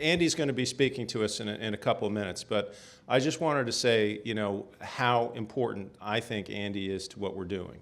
Andy's going to be speaking to us in a couple of minutes, but I just wanted to say, you know, how important I think Andy is to what we're doing.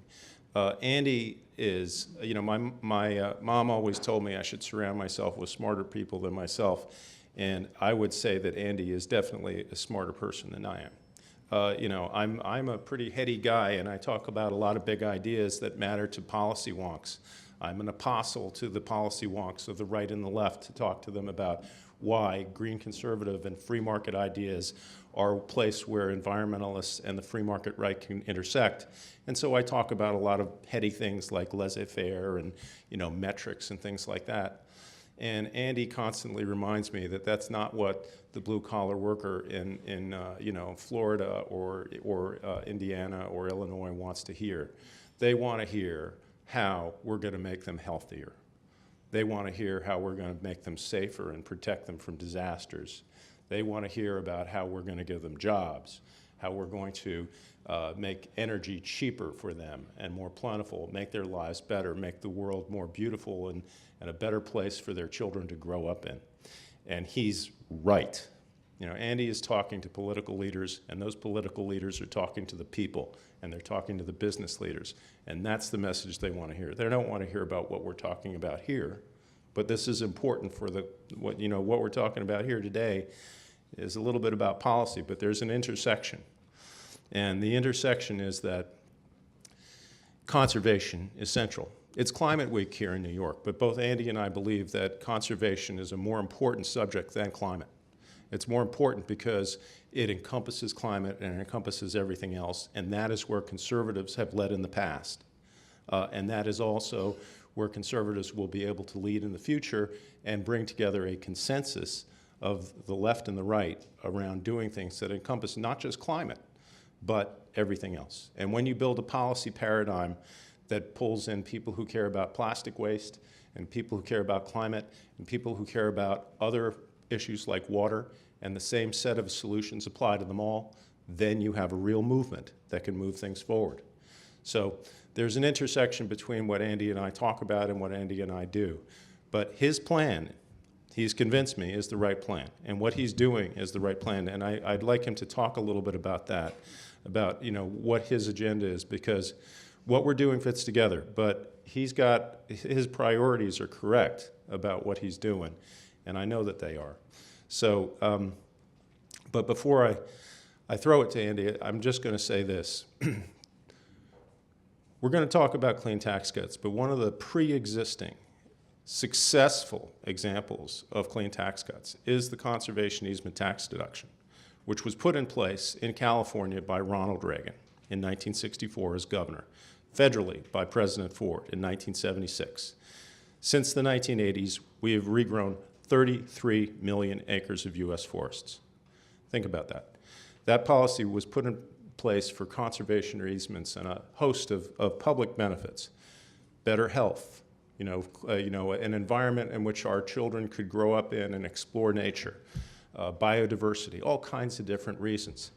Andy is, you know, my mom always told me I should surround myself with smarter people than myself, and I would say that Andy is definitely a smarter person than I am. You know, I'm a pretty heady guy, and I talk about a lot of big ideas that matter to policy wonks. I'm an apostle to the policy wonks of the right and the left to talk to them about why green conservative and free market ideas are a place where environmentalists and the free market right can intersect. And so I talk about a lot of heady things like laissez-faire and, you know, metrics and things like that. And Andy constantly reminds me that that's not what the blue-collar worker in you know, Florida or Indiana or Illinois wants to hear. They want to hear how we're going to make them healthier. They want to hear how we're going to make them safer and protect them from disasters. They want to hear about how we're going to give them jobs, how we're going to make energy cheaper for them and more plentiful, make their lives better, make the world more beautiful and a better place for their children to grow up in. And he's right. You know, Andy is talking to political leaders, and those political leaders are talking to the people, and they're talking to the business leaders, and that's the message they want to hear. They don't want to hear about what we're talking about here, but this is important for what we're talking about here today is a little bit about policy, but there's an intersection, and the intersection is that conservation is central. It's Climate Week here in New York, but both Andy and I believe that conservation is a more important subject than climate. It's more important because it encompasses climate and it encompasses everything else, and that is where conservatives have led in the past. And that is also where conservatives will be able to lead in the future and bring together a consensus of the left and the right around doing things that encompass not just climate, but everything else. And when you build a policy paradigm that pulls in people who care about plastic waste and people who care about climate and people who care about other issues like water, and the same set of solutions apply to them all, then you have a real movement that can move things forward. So there's an intersection between what Andy and I talk about and what Andy and I do. But his plan, he's convinced me, is the right plan. And what he's doing is the right plan. And I'd like him to talk a little bit about that, about, you know, what his agenda is, because what we're doing fits together. But he's got, his priorities are correct about what he's doing. And I know that they are. So, but before I throw it to Andy, I'm just going to say this. We're going to talk about clean tax cuts, but one of the pre-existing successful examples of clean tax cuts is the conservation easement tax deduction, which was put in place in California by Ronald Reagan in 1964 as governor, federally by President Ford in 1976. Since the 1980s, we have regrown 33 million acres of U.S. forests. Think about that. That policy was put in place for conservation easements and a host of public benefits, better health, an environment in which our children could grow up in and explore nature, biodiversity, all kinds of different reasons.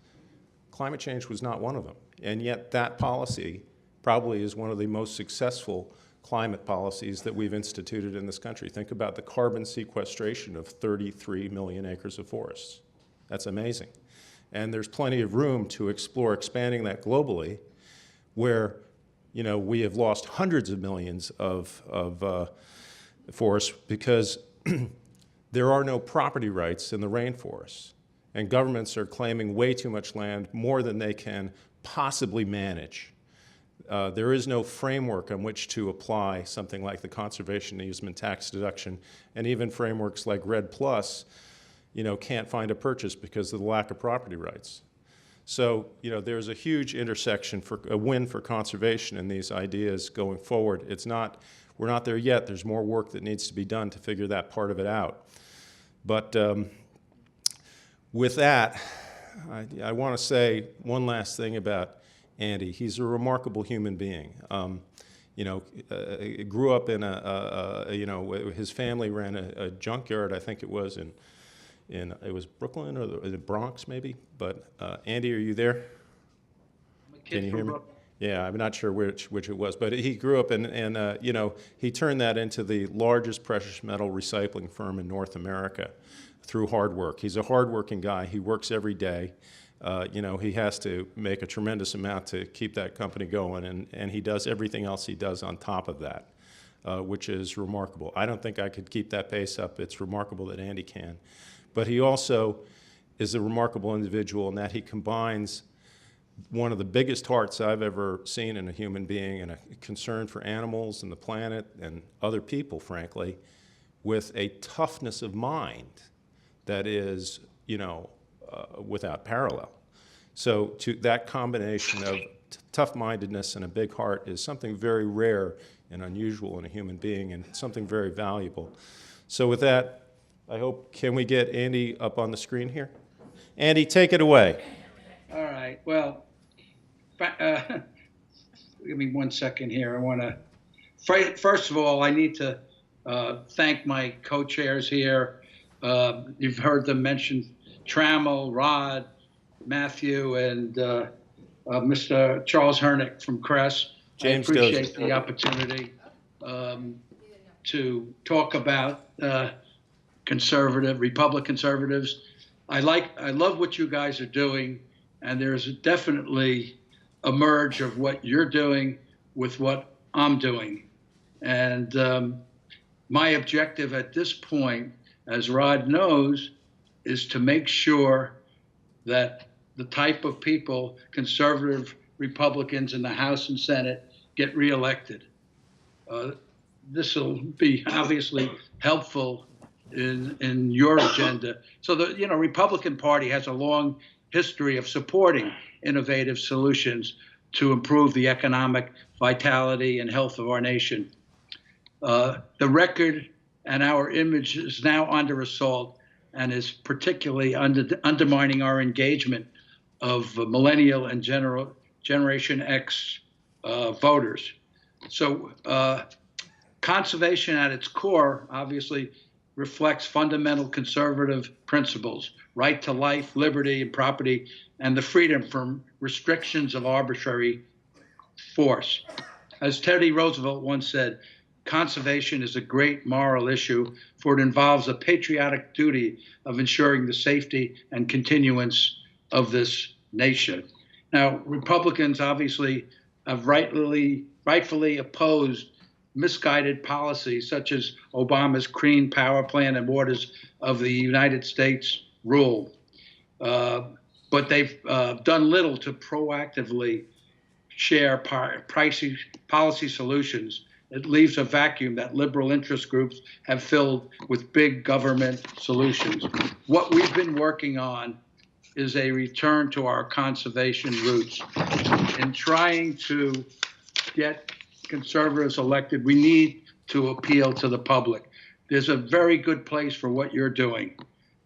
Climate change was not one of them, and yet that policy probably is one of the most successful climate policies that we've instituted in this country. Think about the carbon sequestration of 33 million acres of forests. That's amazing. And there's plenty of room to explore expanding that globally, where we have lost hundreds of millions of forests because there are no property rights in the rainforests. And governments are claiming way too much land, more than they can possibly manage. There is no framework on which to apply something like the conservation easement tax deduction, and even frameworks like RED Plus, can't find a purchase because of the lack of property rights. So, there's a huge intersection for a win for conservation in these ideas going forward. We're not there yet. There's more work that needs to be done to figure that part of it out. But with that, I want to say one last thing about Andy. He's a remarkable human being. Grew up in his family ran a junkyard, I think it was it was Brooklyn or the Bronx maybe. But Andy, are you there? Can you hear me? Yeah, I'm not sure which it was, but he grew up and he turned that into the largest precious metal recycling firm in North America. through hard work. He's a hardworking guy. He works every day. You know, he has to make a tremendous amount to keep that company going, and he does everything else he does on top of that, which is remarkable. I don't think I could keep that pace up. It's remarkable that Andy can. But he also is a remarkable individual in that he combines one of the biggest hearts I've ever seen in a human being, and a concern for animals and the planet and other people, frankly, with a toughness of mind that is, you know, without parallel. So that combination of tough-mindedness and a big heart is something very rare and unusual in a human being, and something very valuable. So with that, I hope, can we get Andy up on the screen here? Andy, take it away. All right. Well, give me 1 second here. I want to, first of all, I need to thank my co-chairs here. You've heard them mention Trammell, Rod, Matthew, and Mr. Charles Hernick from CRES. James I appreciate the opportunity to talk about Republican conservatives. I love what you guys are doing, and there's definitely a merge of what you're doing with what I'm doing. And my objective at this point, as Rod knows, is to make sure that the type of people, conservative Republicans in the House and Senate, get reelected. This will be obviously helpful in your agenda. So the Republican Party has a long history of supporting innovative solutions to improve the economic vitality and health of our nation. The record and our image is now under assault, and is particularly undermining our engagement of Millennial and Generation X voters. So conservation at its core obviously reflects fundamental conservative principles: right to life, liberty, and property, and the freedom from restrictions of arbitrary force. As Teddy Roosevelt once said, conservation is a great moral issue, for it involves a patriotic duty of ensuring the safety and continuance of this nation. Now, Republicans obviously have rightfully opposed misguided policies such as Obama's Clean Power Plan and Waters of the United States rule. But they've done little to proactively share policy solutions. It leaves a vacuum that liberal interest groups have filled with big government solutions. What we've been working on is a return to our conservation roots. In trying to get conservatives elected, we need to appeal to the public. There's a very good place for what you're doing.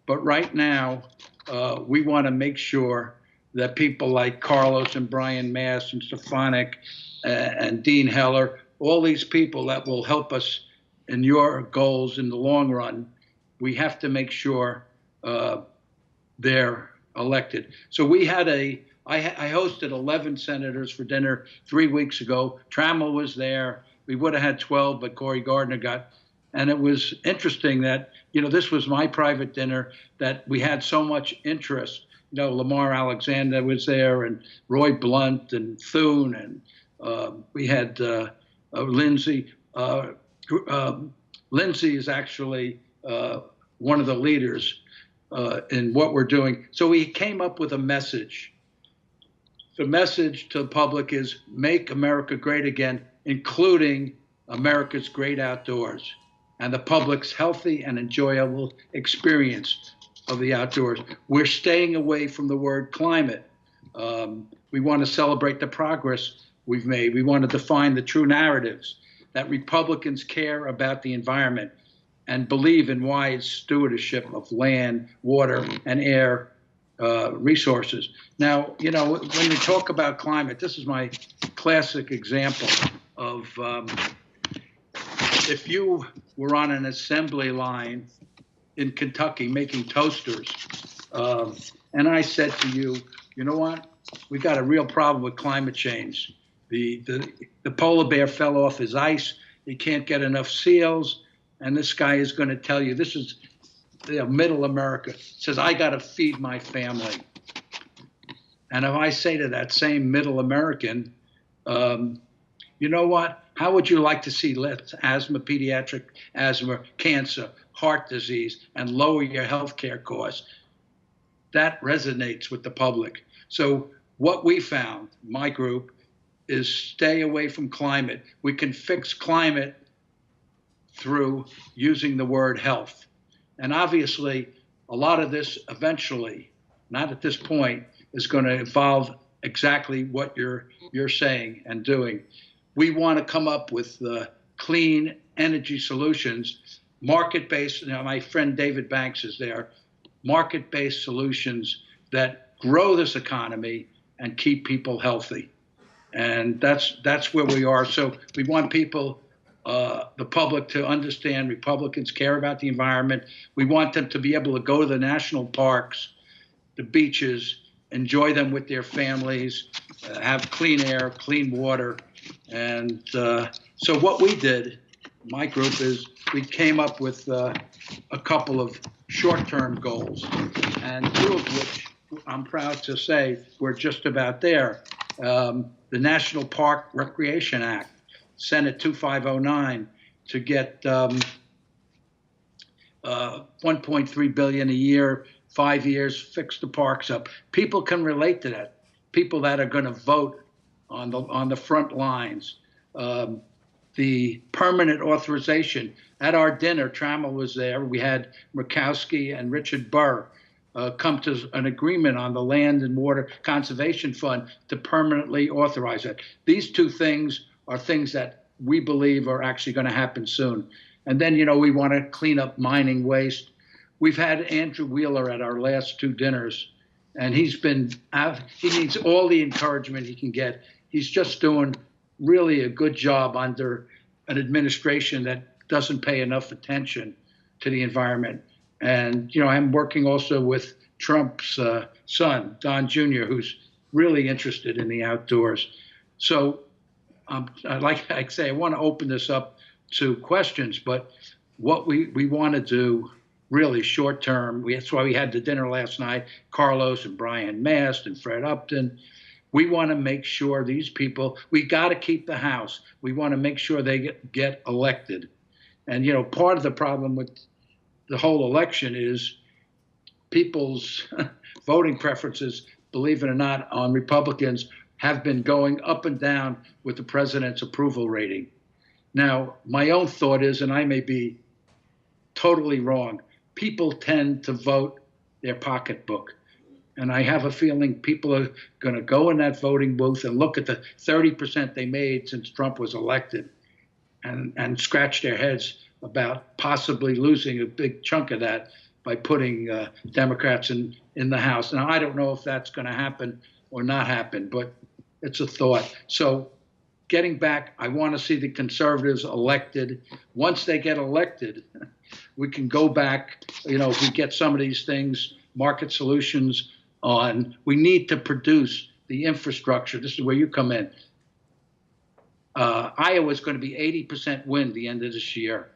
But right now, we want to make sure that people like Carlos and Brian Mast and Stefanik and Dean Heller, all these people that will help us in your goals in the long run, we have to make sure they're elected. So we had I hosted 11 senators for dinner 3 weeks ago. Trammell was there. We would have had 12, but Cory Gardner got, and it was interesting that, this was my private dinner, that we had so much interest. Lamar Alexander was there, and Roy Blunt and Thune, and we had Lindsay. Lindsay is actually one of the leaders in what we're doing. So we came up with a message. The message to the public is make America great again, including America's great outdoors and the public's healthy and enjoyable experience of the outdoors. We're staying away from the word climate. We want to celebrate the progress we've made. We want to define the true narratives that Republicans care about the environment and believe in wise stewardship of land, water, and air resources. Now, when we talk about climate, this is my classic example of if you were on an assembly line in Kentucky making toasters, and I said to you, you know what? We got a real problem with climate change. The polar bear fell off his ice. He can't get enough seals. And this guy is going to tell you, this is middle America says, I got to feed my family. And if I say to that same middle American, you know what? How would you like to see less asthma, pediatric asthma, cancer, heart disease, and lower your health care costs? That resonates with the public. So what we found, my group, is stay away from climate. We can fix climate through using the word health. And obviously, a lot of this eventually, not at this point, is going to involve exactly what you're saying and doing. We want to come up with clean energy solutions, market-based. My friend David Banks is there. Market-based solutions that grow this economy and keep people healthy. And that's where we are. So we want people, the public, to understand Republicans care about the environment. We want them to be able to go to the national parks, the beaches, enjoy them with their families, have clean air, clean water. And so what we did, my group, is we came up with a couple of short-term goals, and two of which I'm proud to say we're just about there. The National Park Recreation Act, Senate 2509, to get $1.3 billion a year, 5 years, fix the parks up. People can relate to that. People that are going to vote on the front lines. The permanent authorization. At our dinner, Trammell was there. We had Murkowski and Richard Burr come to an agreement on the Land and Water Conservation Fund to permanently authorize it. These two things are things that we believe are actually going to happen soon. And then, we want to clean up mining waste. We've had Andrew Wheeler at our last two dinners, and he needs all the encouragement he can get. He's just doing really a good job under an administration that doesn't pay enough attention to the environment. And, I'm working also with Trump's son, Don Jr., who's really interested in the outdoors. So like I say, I want to open this up to questions, but what we want to do really short term, that's why we had the dinner last night, Carlos and Brian Mast and Fred Upton. We want to make sure these people, we got to keep the House. We want to make sure they get elected. And, part of the problem with the whole election is people's voting preferences, believe it or not, on Republicans have been going up and down with the president's approval rating. Now, my own thought is, and I may be totally wrong, people tend to vote their pocketbook. And I have a feeling people are going to go in that voting booth and look at the 30% they made since Trump was elected and scratch their heads about possibly losing a big chunk of that by putting Democrats in the House. Now, I don't know if that's going to happen or not happen, but it's a thought. So getting back, I want to see the conservatives elected. Once they get elected, we can go back, if we get some of these things, market solutions on, we need to produce the infrastructure. This is where you come in. Iowa's going to be 80% wind the end of this year.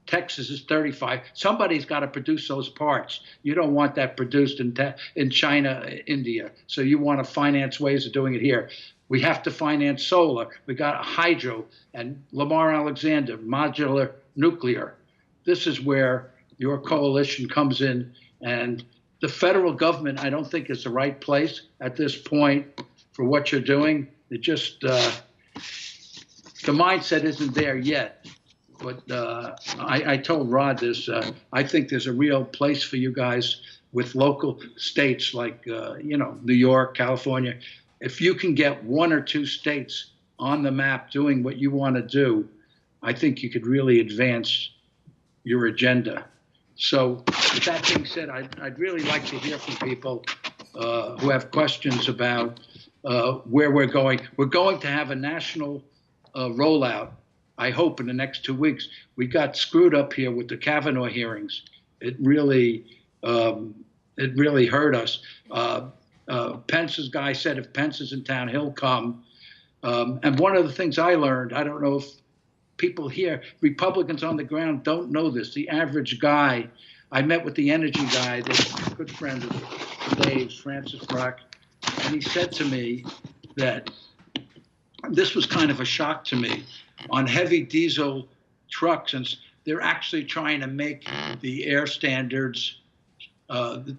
Texas is 35. Somebody's got to produce those parts. You don't want that produced in China, India. So you want to finance ways of doing it here. We have to finance solar. We got hydro and Lamar Alexander, modular nuclear. This is where your coalition comes in. And the federal government, I don't think, is the right place at this point for what you're doing. It just, the mindset isn't there yet. But I told Rod this. I think there's a real place for you guys with local states like, New York, California. If you can get one or two states on the map doing what you want to do, I think you could really advance your agenda. So with that being said, I'd really like to hear from people who have questions about where we're going. We're going to have a national rollout, I hope, in the next 2 weeks. We got screwed up here with the Kavanaugh hearings. It really hurt us. Pence's guy said if Pence is in town, he'll come. And one of the things I learned, I don't know if people here, Republicans on the ground, don't know this. The average guy I met with the energy guy, the good friend of Dave's, Francis Brock, and he said to me that this was kind of a shock to me. On heavy diesel trucks, and they're actually trying to make the air standards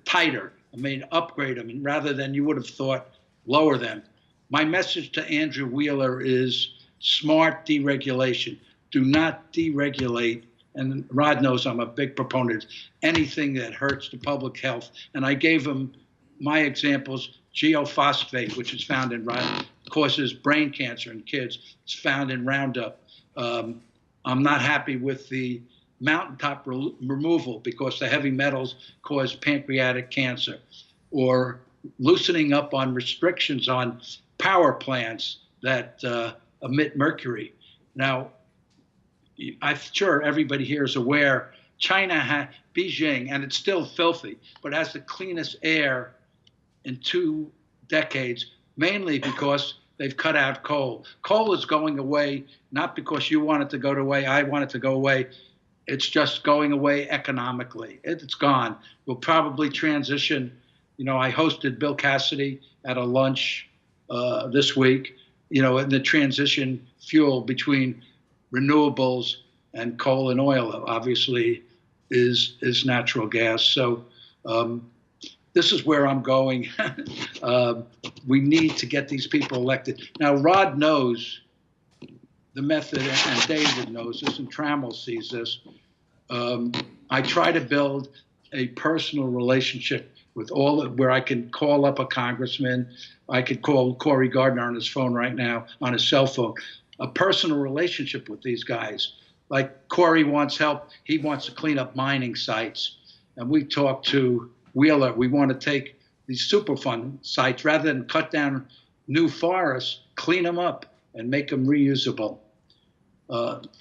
tighter. I mean, upgrade them, and rather than you would have thought lower them. My message to Andrew Wheeler is smart deregulation. Do not deregulate. And Rod knows I'm a big proponent of anything that hurts the public health. And I gave him my examples. Geophosphate, which is found in Roundup, causes brain cancer in kids. It's found in Roundup. I'm not happy with the mountaintop removal because the heavy metals cause pancreatic cancer, or loosening up on restrictions on power plants that emit mercury. Now, I'm sure everybody here is aware China Beijing, and it's still filthy, but has the cleanest air in 2 decades, mainly because they've cut out coal. Coal is going away, not because you want it to go away, I want it to go away. It's just going away economically. It's gone. We'll probably transition. You know, I hosted Bill Cassidy at a lunch this week, you know, in the transition fuel between renewables and coal and oil, obviously, is natural gas. So this is where I'm going. We need to get these people elected. Now, Rod knows the method, and David knows this, and Trammell sees this. I try to build a personal relationship with where I can call up a congressman. I could call Cory Gardner on his phone right now, on his cell phone. A personal relationship with these guys. Like Cory wants help. He wants to clean up mining sites. And we talk to Wheeler. We want to take these Superfund sites, rather than cut down new forests, clean them up and make them reusable.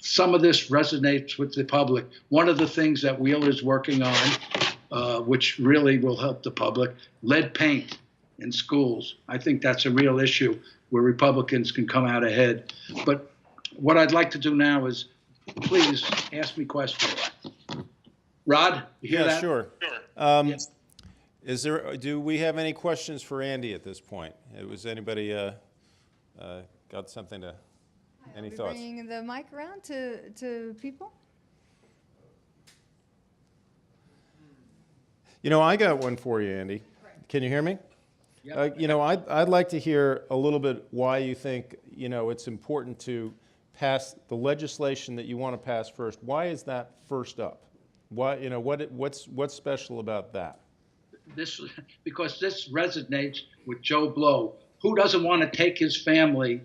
Some of this resonates with the public. One of the things that Wheeler's working on, which really will help the public, lead paint in schools. I think that's a real issue where Republicans can come out ahead. But what I'd like to do now is, please ask me questions. Rod, you hear that? Sure. Yes. Do we have any questions for Andy at this point? Was anybody got something to? Any thoughts? Bringing the mic around to people. You know, I got one for you, Andy. Can you hear me? Yep. You know, I'd like to hear a little bit why you think, you know, it's important to pass the legislation that you want to pass first. Why is that first up? Why, you know, what's special about that? Because this resonates with Joe Blow. Who doesn't want to take his family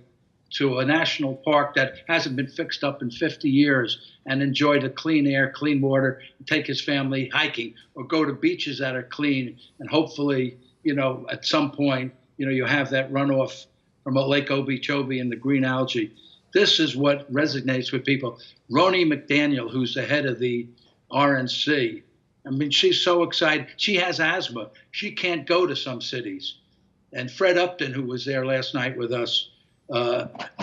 to a national park that hasn't been fixed up in 50 years and enjoy the clean air, clean water, and take his family hiking, or go to beaches that are clean, and hopefully, you know, at some point, you know, you have that runoff from a Lake Okeechobee and the green algae. This is what resonates with people. Roni McDaniel, who's the head of the RNC, I mean, she's so excited. She has asthma. She can't go to some cities. And Fred Upton, who was there last night with us,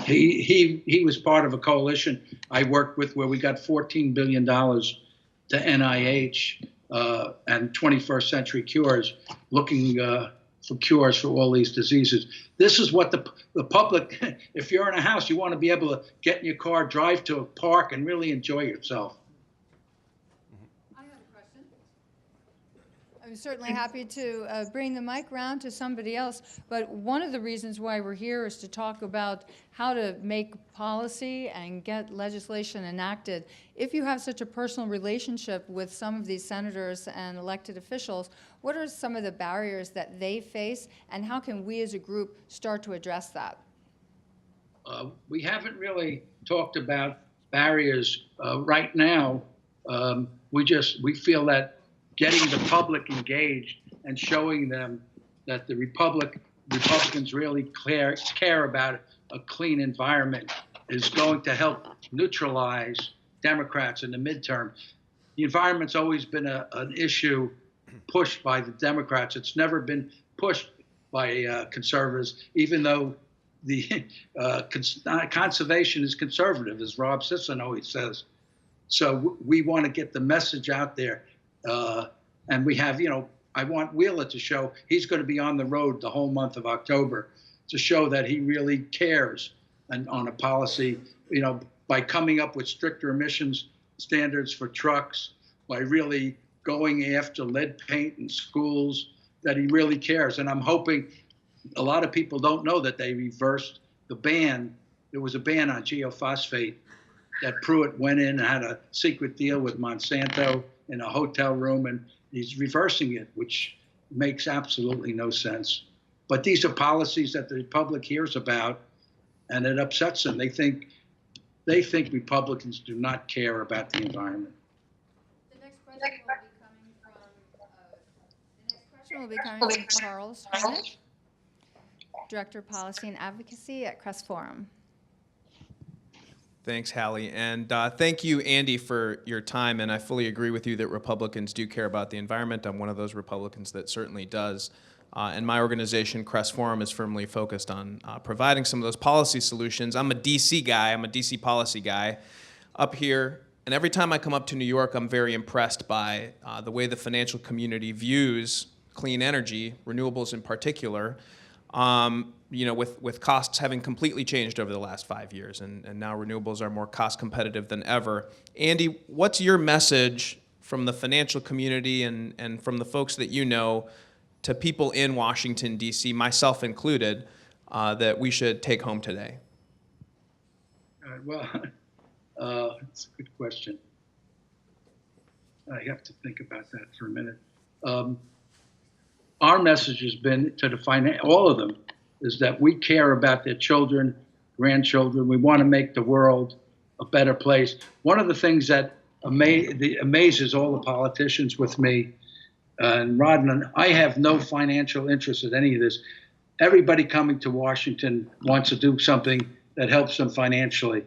he was part of a coalition I worked with where we got $14 billion to NIH and 21st Century Cures, looking for cures for all these diseases. This is what the public, if you're in a house, you want to be able to get in your car, drive to a park, and really enjoy yourself. I have a question. I'm certainly happy to bring the mic around to somebody else, but one of the reasons why we're here is to talk about how to make policy and get legislation enacted. If you have such a personal relationship with some of these senators and elected officials, what are some of the barriers that they face, and how can we as a group start to address that? We haven't really talked about barriers right now. We feel that getting the public engaged and showing them that the Republicans really care about a clean environment is going to help neutralize Democrats in the midterm. The environment's always been an issue pushed by the Democrats. It's never been pushed by conservatives, even though the conservation is conservative, as Rob Sisson always says. So we want to get the message out there. And we have, I want Wheeler to show he's going to be on the road the whole month of October to show that he really cares and on a policy, by coming up with stricter emissions standards for trucks, by really going after lead paint in schools, that he really cares. And I'm hoping a lot of people don't know that they reversed the ban. There was a ban on geophosphate that Pruitt went in and had a secret deal with Monsanto in a hotel room, and he's reversing it, which makes absolutely no sense. But these are policies that the public hears about, and it upsets them. They think Republicans do not care about the environment. The next question will be coming from Charles Hornet, Director of Policy and Advocacy at CRES Forum. Thanks, Hallie. And thank you, Andy, for your time. And I fully agree with you that Republicans do care about the environment. I'm one of those Republicans that certainly does. And my organization, CRES Forum, is firmly focused on providing some of those policy solutions. I'm a DC guy. I'm a DC policy guy up here. And every time I come up to New York, I'm very impressed by the way the financial community views clean energy, renewables in particular, with costs having completely changed over the last 5 years. And now renewables are more cost competitive than ever. Andy, what's your message from the financial community and from the folks that you know to people in Washington, D.C., myself included, that we should take home today? It's a good question. I have to think about that for a minute. Our message has been to all of them, is that we care about their children, grandchildren. We want to make the world a better place. One of the things that amazes all the politicians with me, and Rod and I have no financial interest in any of this. Everybody coming to Washington wants to do something that helps them financially.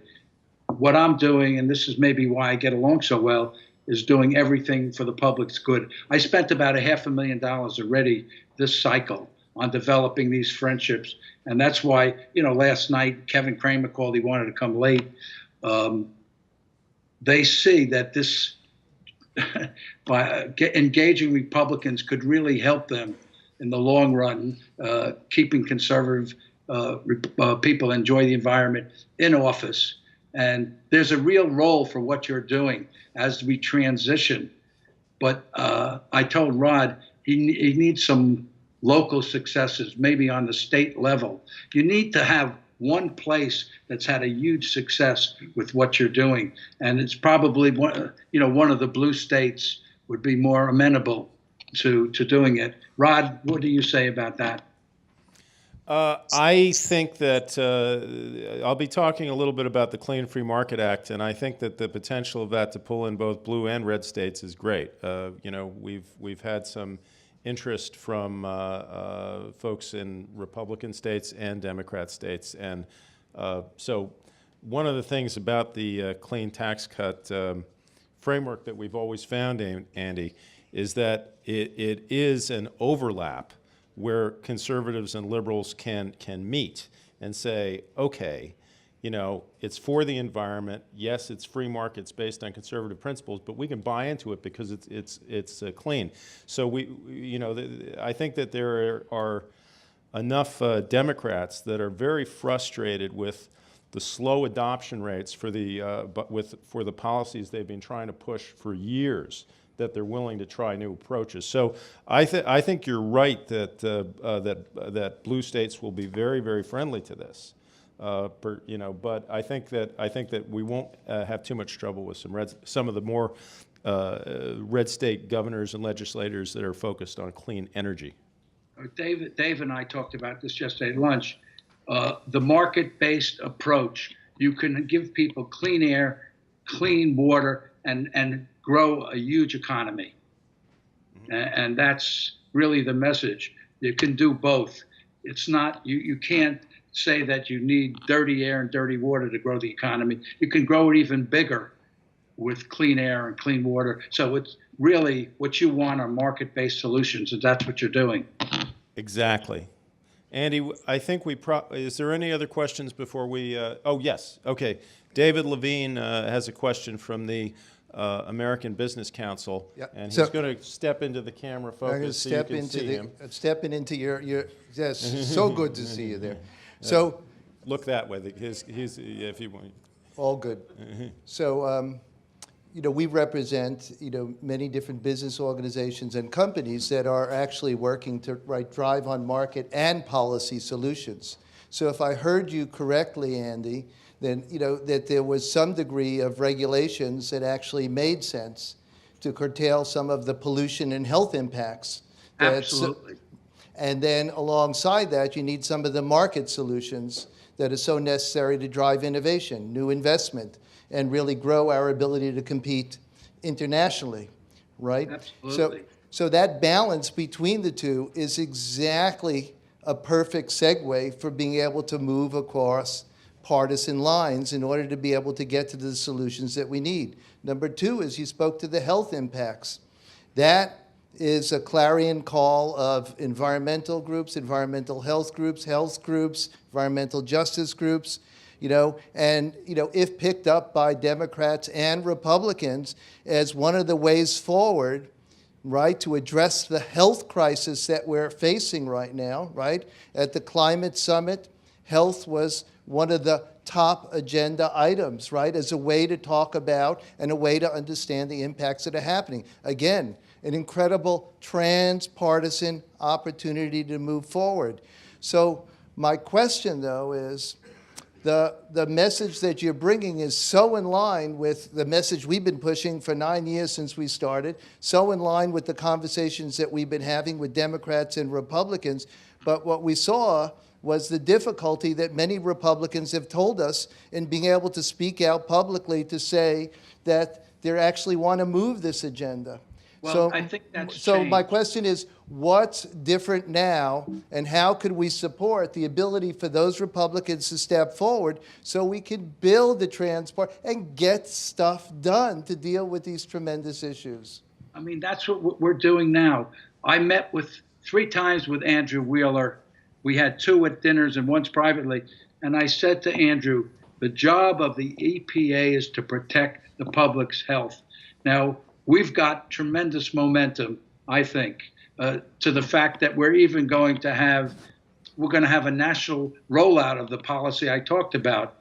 What I'm doing, and this is maybe why I get along so well, is doing everything for the public's good. I spent about $500,000 already this cycle on developing these friendships. And that's why, last night, Kevin Kramer called, he wanted to come late. They see that this, by engaging Republicans could really help them in the long run, keeping conservative people enjoy the environment in office. And there's a real role for what you're doing as we transition. But I told Rod he needs some local successes, maybe on the state level. You need to have one place that's had a huge success with what you're doing. And it's probably one of the blue states would be more amenable to doing it. Rod, what do you say about that? I think that I'll be talking a little bit about the Clean Free Market Act, and I think that the potential of that to pull in both blue and red states is great. We've had some interest from folks in Republican states and Democrat states, and so one of the things about the clean tax cut framework that we've always found, Andy, is that it is an overlap where conservatives and liberals can meet and say, okay, it's for the environment. Yes, it's free markets based on conservative principles, but we can buy into it because it's clean. So I think that there are enough Democrats that are very frustrated with the slow adoption rates for the policies they've been trying to push for years, that they're willing to try new approaches. So I think you're right that blue states will be very, very friendly to this. But I think that we won't have too much trouble with some of the more red state governors and legislators that are focused on clean energy. Dave and I talked about this yesterday at lunch. The market-based approach, you can give people clean air, clean water, and grow a huge economy. Mm-hmm. And that's really the message. You can do both. It's not, you can't say that you need dirty air and dirty water to grow the economy. You can grow it even bigger with clean air and clean water. So it's really what you want are market-based solutions, and that's what you're doing. Exactly. Andy, I think is there any other questions before we, oh yes, okay. David Levine has a question from the American Business Council, Yep. and So- he's going to step into the camera I'm going to focus so you step can into see him. stepping into your, yes, so good to see you there. So, Look that way. He's if you want. all good. So, you know, we represent, you know, many different business organizations and companies that are actually working to drive on market and policy solutions. So if I heard you correctly, Andy, then, you know, that there was some degree of regulations that actually made sense to curtail some of the pollution and health impacts. Absolutely. And then alongside that, you need some of the market solutions that are so necessary to drive innovation, new investment, and really grow our ability to compete internationally, right? Absolutely. So that balance between the two is exactly a perfect segue for being able to move across partisan lines in order to be able to get to the solutions that we need. Number two is you spoke to the health impacts. That is a clarion call of environmental groups, environmental health groups, environmental justice groups, you know, and, you know, if picked up by Democrats and Republicans as one of the ways forward, right, to address the health crisis that we're facing right now, right? At the climate summit, health was one of the top agenda items, right, as a way to talk about and a way to understand the impacts that are happening. Again, an incredible transpartisan opportunity to move forward. So my question, though, is the message that you're bringing is so in line with the message we've been pushing for 9 years since we started, so in line with the conversations that we've been having with Democrats and Republicans. But what we saw was the difficulty that many Republicans have told us in being able to speak out publicly to say that they actually want to move this agenda. Well, I think that's so my changed. question is, what's different now, and how could we support the ability for those Republicans to step forward so we can build the transport and get stuff done to deal with these tremendous issues? I mean, that's what we're doing now. I met 3 times with Andrew Wheeler. We had 2 at dinners and once privately. And I said to Andrew, the job of the EPA is to protect the public's health. Now, we've got tremendous momentum, I think, to the fact that we're going to have a national rollout of the policy I talked about.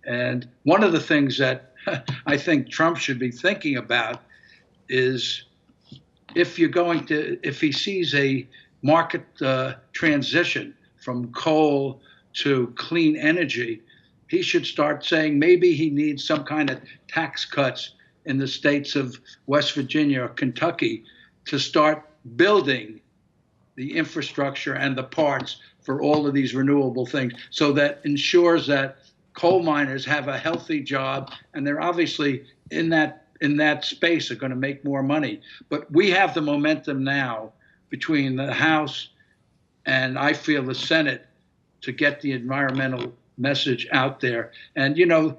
And one of the things that I think Trump should be thinking about is if he sees a market transition from coal to clean energy, he should start saying maybe he needs some kind of tax cuts in the states of West Virginia or Kentucky to start building the infrastructure and the parts for all of these renewable things, so that ensures that coal miners have a healthy job, and they're obviously in that space are going to make more money. But we have the momentum now between the House and I feel the Senate to get the environmental message out there. And you know,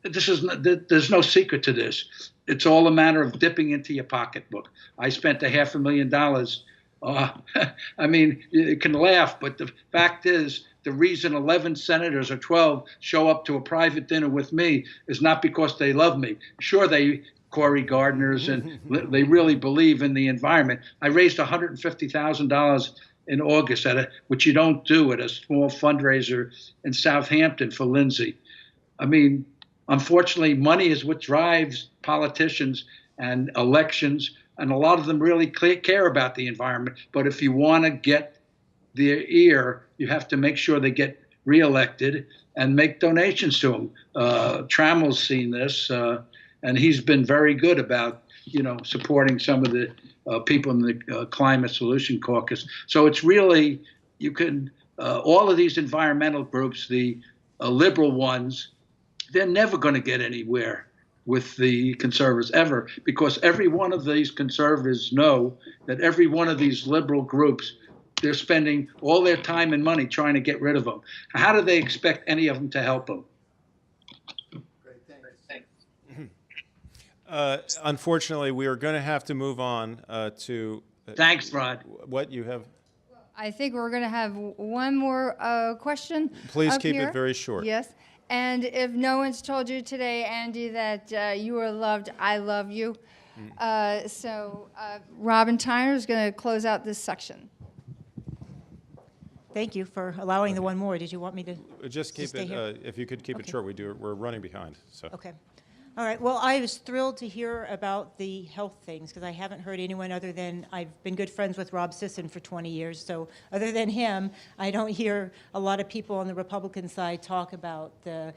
there's no secret to this. It's all a matter of dipping into your pocketbook. I spent $500,000. I mean, you can laugh, but the fact is, the reason 11 senators or 12 show up to a private dinner with me is not because they love me. Sure, Cory Gardners, and they really believe in the environment. I raised $150,000 in August which you don't do at a small fundraiser in Southampton for Lindsay. I mean, unfortunately, money is what drives politicians and elections, and a lot of them really care about the environment. But if you want to get their ear, you have to make sure they get reelected and make donations to them. Trammell's seen this, and he's been very good about, you know, supporting some of the people in the Climate Solution Caucus. So it's really, you can, all of these environmental groups, the liberal ones, they're never going to get anywhere with the conservatives ever, because every one of these conservatives know that every one of these liberal groups, they're spending all their time and money trying to get rid of them. How do they expect any of them to help them? Unfortunately, we are going to have to move on to. Thanks, Rod. What you have? I think we're going to have one more question. Please up keep here. it very short. Yes. And if no one's told you today, Andy, that you are loved, I love you. Robin Tyner is going to close out this section. Thank you for allowing the one more. Did you want me to? Just keep stay it, here? if you could keep it Okay. short, we're running behind, so. Okay. All right. Well, I was thrilled to hear about the health things because I haven't heard anyone other than I've been good friends with Rob Sisson for 20 years. So other than him, I don't hear a lot of people on the Republican side talk about the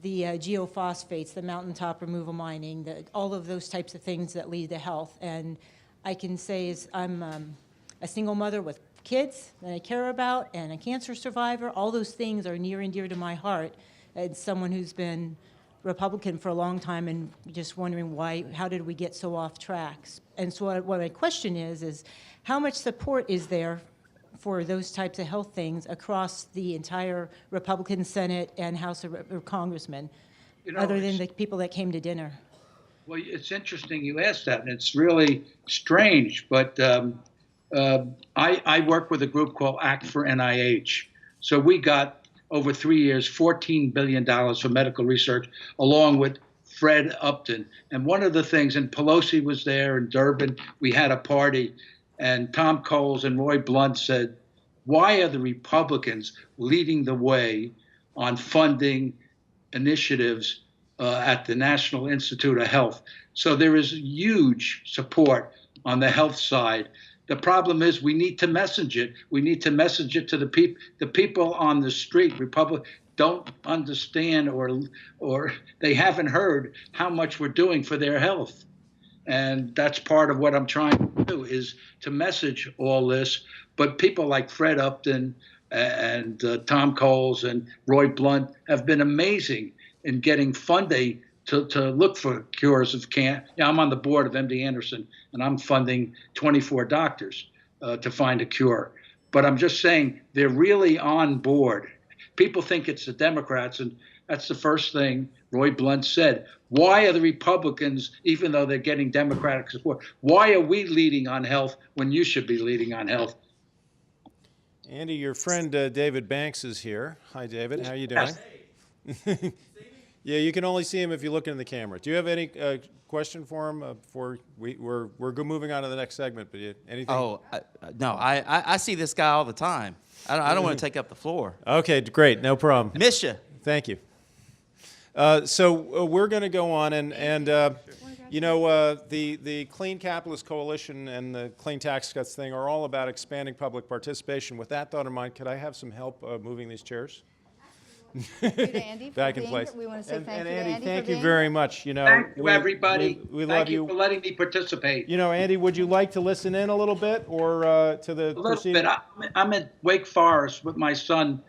geophosphates, the mountaintop removal mining, all of those types of things that lead to health. And I can say is I'm a single mother with kids that I care about and a cancer survivor. All those things are near and dear to my heart as someone who's been Republican for a long time and just wondering how did we get so off tracks? And so what my question is how much support is there for those types of health things across the entire Republican Senate and House of Congressmen, other than the people that came to dinner? Well, it's interesting you asked that, and it's really strange, but I work with a group called Act for NIH. So we got, over 3 years, $14 billion for medical research, along with Fred Upton. And one of the things, and Pelosi was there in Durban, we had a party, and Tom Coles and Roy Blunt said, why are the Republicans leading the way on funding initiatives at the National Institute of Health? So there is huge support on the health side. The problem is we need to message it. We need to message it to the people. The people on the street, Republic, don't understand or they haven't heard how much we're doing for their health. And that's part of what I'm trying to do is to message all this. But people like Fred Upton and Tom Coles and Roy Blunt have been amazing in getting funding to look for cures of cancer. Yeah, I'm on the board of MD Anderson, and I'm funding 24 doctors to find a cure. But I'm just saying they're really on board. People think it's the Democrats, and that's the first thing Roy Blunt said. Why are the Republicans, even though they're getting Democratic support, why are we leading on health when you should be leading on health? Andy, your friend David Banks is here. Hi, David. How are you doing? Yes. Yeah, you can only see him if you look into the camera. Do you have any question for him before we're moving on to the next segment? But anything? Oh, no, I see this guy all the time. I don't want to take up the floor. Okay, great. No problem. Miss you. Thank you. So we're going to go on, and you know, the Clean Capitalist Coalition and the Clean Tax Cuts thing are all about expanding public participation. With that thought in mind, could I have some help moving these chairs? Thank you to Andy for Back in being place. here. We want to say And thank you to Andy, Andy thank for you being very much. You know, Thank you, everybody. We love Thank you. you for letting me participate. You know, Andy, would you like to listen in a little bit, or to the A little proceeding? bit. I'm at Wake Forest with my son,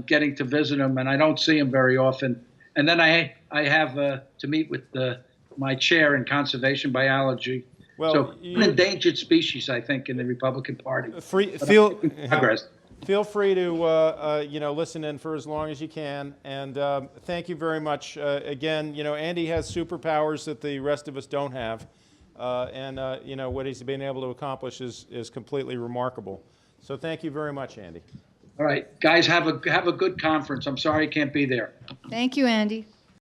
getting to visit him, and I don't see him very often. And then I have to meet with my chair in conservation biology. Well, so an endangered species, I think, in the Republican Party. Progress. Feel free to you know, listen in for as long as you can, and thank you very much. Again, you know, Andy has superpowers that the rest of us don't have, and you know, what he's been able to accomplish is completely remarkable. So thank you very much, Andy. All right, guys, have a good conference. I'm sorry I can't be there. Thank you, Andy.